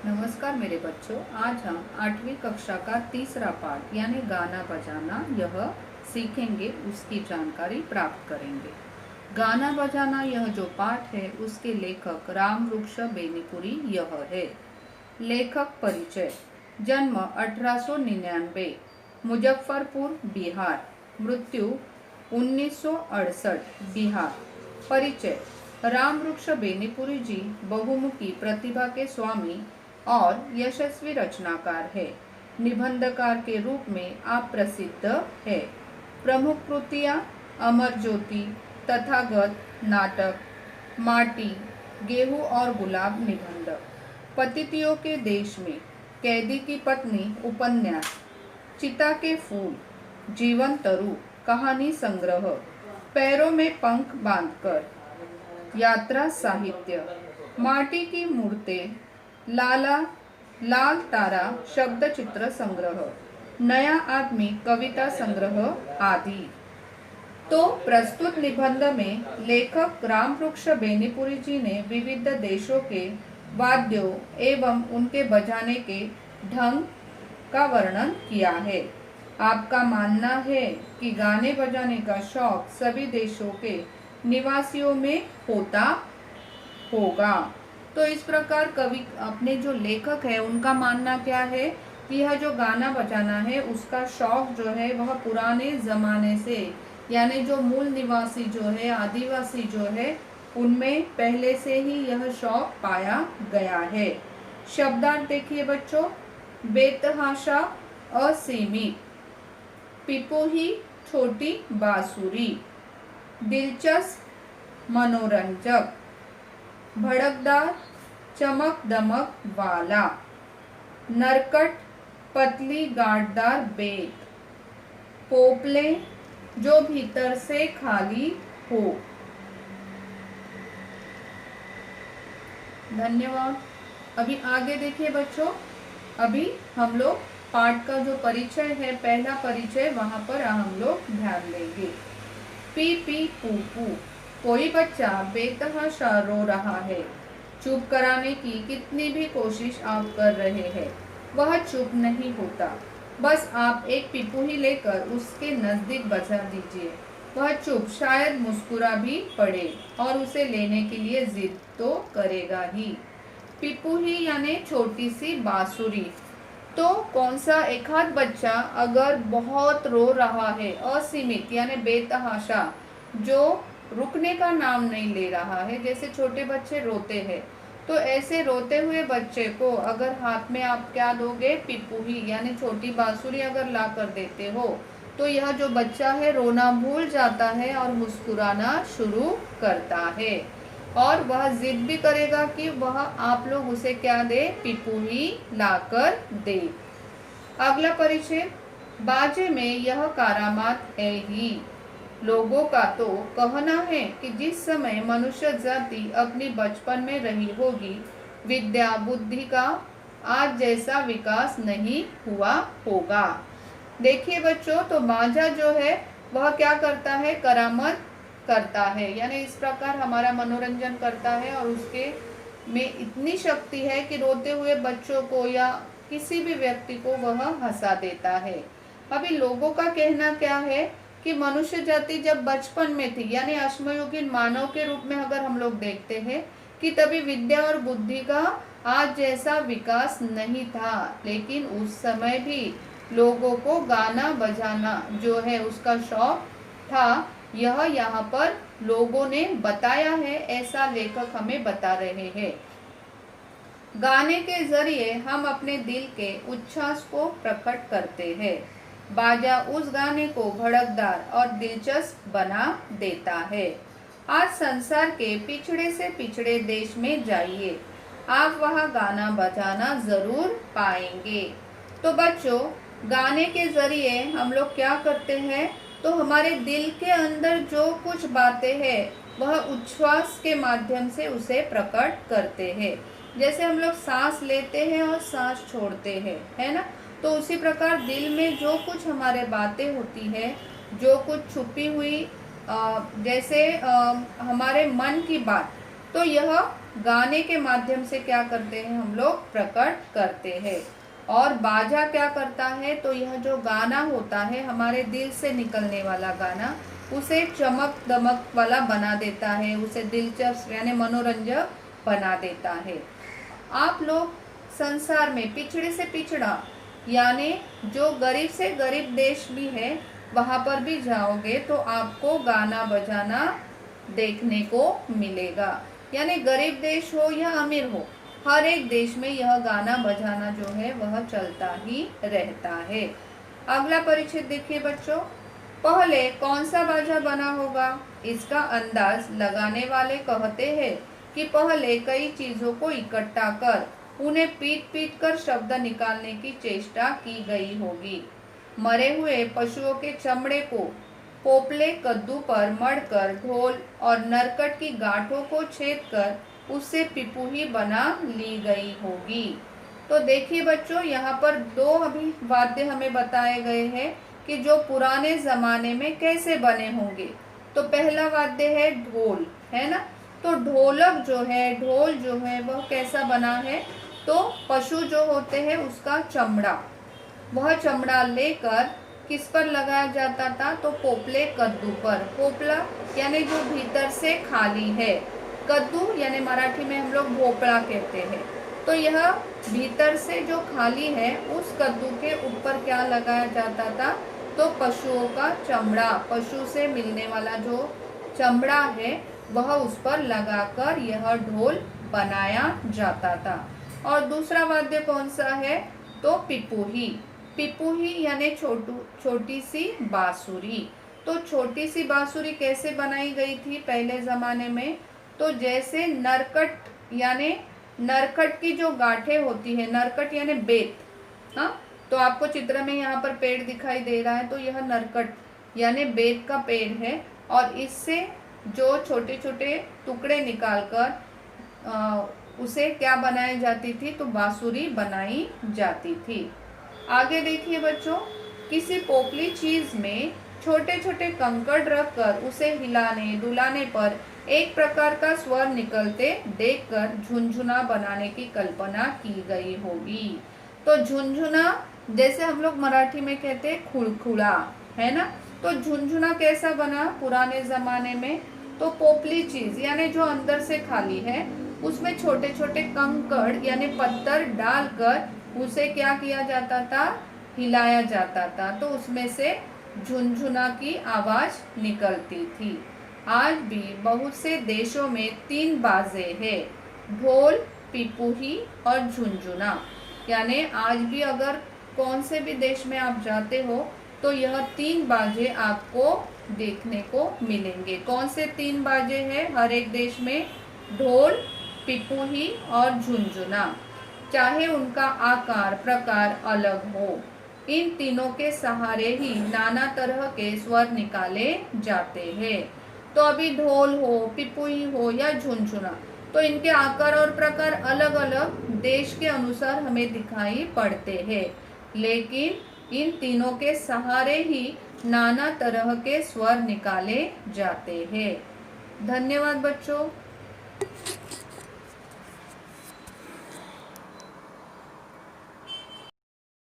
नमस्कार मेरे बच्चों, आज हम 8वीं कक्षा का तीसरा पाठ यानी गाना बजाना यह सीखेंगे, उसकी जानकारी प्राप्त करेंगे। गाना बजाना यह जो पाठ है उसके लेखक रामवृक्ष बेनीपुरी यह है। लेखक परिचय। जन्म 1899, मुजफ्फरपुर बिहार। मृत्यु 1968 बिहार। परिचय। रामवृक्ष बेनीपुरी जी बहुमुखी प्रतिभा के स्वामी और यशस्वी रचनाकार है। निबंधकार के रूप में आप प्रसिद्ध है। प्रमुख कृतियाँ अमर ज्योति, तथागत, नाटक, माटी, गेहूं और गुलाब निबंध। पतितियों के देश में, कैदी की पत्नी उपन्यास, चिता के फूल, जीवन तरु कहानी संग्रह, पैरों में पंख बांधकर, यात्रा साहित्य, माटी की मूर्तें, लाल तारा शब्द चित्र संग्रह, नया आदमी कविता संग्रह आदि। तो प्रस्तुत निबंध में लेखक रामवृक्ष बेनीपुरी जी ने विविध देशों के वाद्यों एवं उनके बजाने के ढंग का वर्णन किया है। आपका मानना है कि गाने बजाने का शौक सभी देशों के निवासियों में होता होगा। तो इस प्रकार कवि अपने जो लेखक है उनका मानना क्या है कि यह जो गाना बजाना है उसका शौक जो है वह पुराने जमाने से, यानी जो मूल निवासी जो है, आदिवासी जो है, उनमें पहले से ही यह शौक पाया गया है। शब्दार्थ देखिए बच्चों। बेतहाशा असीमित, पिपोही छोटी बांसुरी, दिलचस्प मनोरंजक, भड़कदार चमक दमक वाला, नरकट पतली गांठदार बेत, पोपले जो भीतर से खाली हो। धन्यवाद। अभी आगे देखिए बच्चों। अभी हम लोग पाठ का जो परिचय है, पहला परिचय, वहां पर हम लोग ध्यान देंगे। पी पी पू पू, कोई बच्चा बेतहाशा रो रहा है। चुप कराने की कितनी भी कोशिश आप कर रहे हैं, वह चुप नहीं होता। बस आप एक पिपू ही लेकर उसके नजदीक बजा दीजिए, वह चुप शायद मुस्कुरा भी पड़े और उसे लेने के लिए जिद तो करेगा ही। पिपू ही यानी छोटी सी बांसुरी। तो कौन सा एक आध बच्चा अगर बहुत रो रहा है, असीमित यानी बेतहाशा, जो रुकने का नाम नहीं ले रहा है, जैसे छोटे बच्चे रोते हैं, तो ऐसे रोते हुए बच्चे को अगर हाथ में आप क्या दोगे, पिपुही यानी छोटी बांसुरी अगर ला कर देते हो, तो यह जो बच्चा है रोना भूल जाता है और मुस्कुराना शुरू करता है। और वह जिद भी करेगा कि वह आप लोग उसे क्या दे, पिपुही लाकर दे। अगला परिचय। बाजे में यह करामात है ही। लोगों का तो कहना है कि जिस समय मनुष्य जाति अपनी बचपन में रही होगी, विद्या बुद्धि का आज जैसा विकास नहीं हुआ होगा। देखिए बच्चों, तो बाजा जो है वह क्या करता है, करामत करता है, यानी इस प्रकार हमारा मनोरंजन करता है और उसके में इतनी शक्ति है कि रोते हुए बच्चों को या किसी भी व्यक्ति को वह हंसा देता है। अभी लोगों का कहना क्या है कि मनुष्य जाति जब बचपन में थी, यानी अश्मयुगीन मानव के रूप में अगर हम लोग देखते हैं कि तभी विद्या और बुद्धि का आज जैसा विकास नहीं था, लेकिन उस समय भी लोगों को गाना बजाना जो है उसका शौक था। यह यहाँ पर लोगों ने बताया है, ऐसा लेखक हमें बता रहे हैं। गाने के जरिए हम अपने दिल के उच्छ्वास को प्रकट करते हैं। बाजा उस गाने को भड़कदार और दिलचस्प बना देता है। आज संसार के पिछड़े से पिछड़े देश में जाइए, आप वहाँ गाना बजाना जरूर पाएंगे। तो बच्चों, गाने के जरिए हम लोग क्या करते हैं, तो हमारे दिल के अंदर जो कुछ बातें हैं वह उच्छ्वास के माध्यम से उसे प्रकट करते हैं। जैसे हम लोग सांस लेते हैं और सांस छोड़ते हैं, है ना, तो उसी प्रकार दिल में जो कुछ हमारे बातें होती है, जो कुछ छुपी हुई जैसे हमारे मन की बात, तो यह गाने के माध्यम से क्या करते हैं, हम लोग प्रकट करते हैं। और बाजा क्या करता है, तो यह जो गाना होता है हमारे दिल से निकलने वाला गाना, उसे चमक दमक वाला बना देता है, उसे दिलचस्प यानी मनोरंजक बना देता है। आप लोग संसार में पिछड़े से पिछड़ा यानी जो गरीब से गरीब देश भी है वहाँ पर भी जाओगे तो आपको गाना बजाना देखने को मिलेगा। यानी गरीब देश हो या अमीर हो, हर एक देश में यह गाना बजाना जो है वह चलता ही रहता है। अगला परिच्छेद देखिए बच्चों। पहले कौन सा बाजा बना होगा, इसका अंदाज लगाने वाले कहते हैं कि पहले कई चीजों को इकट्ठा कर उन्हें पीट पीट कर शब्द निकालने की चेष्टा की गई होगी। मरे हुए पशुओं के चमड़े को पोपले कद्दू पर मढ़कर ढोल और नरकट की गांठों को छेद कर उससे पिपुही बना ली गई होगी। तो देखिए बच्चों, यहाँ पर दो अभी वाद्य हमें बताए गए हैं कि जो पुराने जमाने में कैसे बने होंगे। तो पहला वाद्य है ढोल, है ना। तो ढोलक जो है, ढोल जो है वह कैसा बना है, तो पशु जो होते हैं उसका चमड़ा, वह चमड़ा लेकर किस पर लगाया जाता था, तो पोपले कद्दू पर। पोपला यानी जो भीतर से खाली है, कद्दू यानी मराठी में हम लोग भोपड़ा कहते हैं। तो यह भीतर से जो खाली है उस कद्दू के ऊपर क्या लगाया जाता था, तो पशुओं का चमड़ा, पशु से मिलने वाला जो चमड़ा है वह उस पर लगाकर यह ढोल बनाया जाता था। और दूसरा वाद्य कौन सा है, तो पिपुही। पिपुही यानी छोटी सी बांसुरी। तो छोटी सी बांसुरी कैसे बनाई गई थी पहले जमाने में, तो जैसे नरकट यानी नरकट की जो गांठें होती है, नरकट यानी बेत, हाँ, तो आपको चित्र में यहाँ पर पेड़ दिखाई दे रहा है, तो यह नरकट यानी बेत का पेड़ है। और इससे जो छोटे छोटे टुकड़े निकालकर उसे क्या बनाई जाती थी, तो बांसुरी बनाई जाती थी। आगे देखिए बच्चों, किसी पोपली चीज में छोटे छोटे कंकड़ रखकर उसे हिलाने डुलाने पर एक प्रकार का स्वर निकलते देखकर झुनझुना बनाने की कल्पना की गई होगी। तो झुनझुना जैसे हम लोग मराठी में कहते हैं खुड़खुड़ा, है ना। तो झुनझुना कैसा बना पुराने जमाने में, तो पोपली चीज यानी जो अंदर से खाली है उसमें छोटे छोटे कंकड़ यानी पत्थर डालकर उसे क्या किया जाता था, हिलाया जाता था, तो उसमें से झुनझुना की आवाज निकलती थी। आज भी बहुत से देशों में 3 बाजे हैं, ढोल, पिपुही और झुनझुना। यानी आज भी अगर कौन से भी देश में आप जाते हो तो यह 3 बाजे आपको देखने को मिलेंगे। कौन से 3 बाजे हैं हर एक देश में, ढोल, पिपुही और झुनझुना। चाहे उनका आकार प्रकार अलग हो, इन तीनों के सहारे ही नाना तरह के स्वर निकाले जाते हैं। तो अभी ढोल हो, पिपुही हो या झुनझुना, तो इनके आकार और प्रकार अलग अलग देश के अनुसार हमें दिखाई पड़ते हैं, लेकिन इन तीनों के सहारे ही नाना तरह के स्वर निकाले जाते हैं। धन्यवाद बच्चों।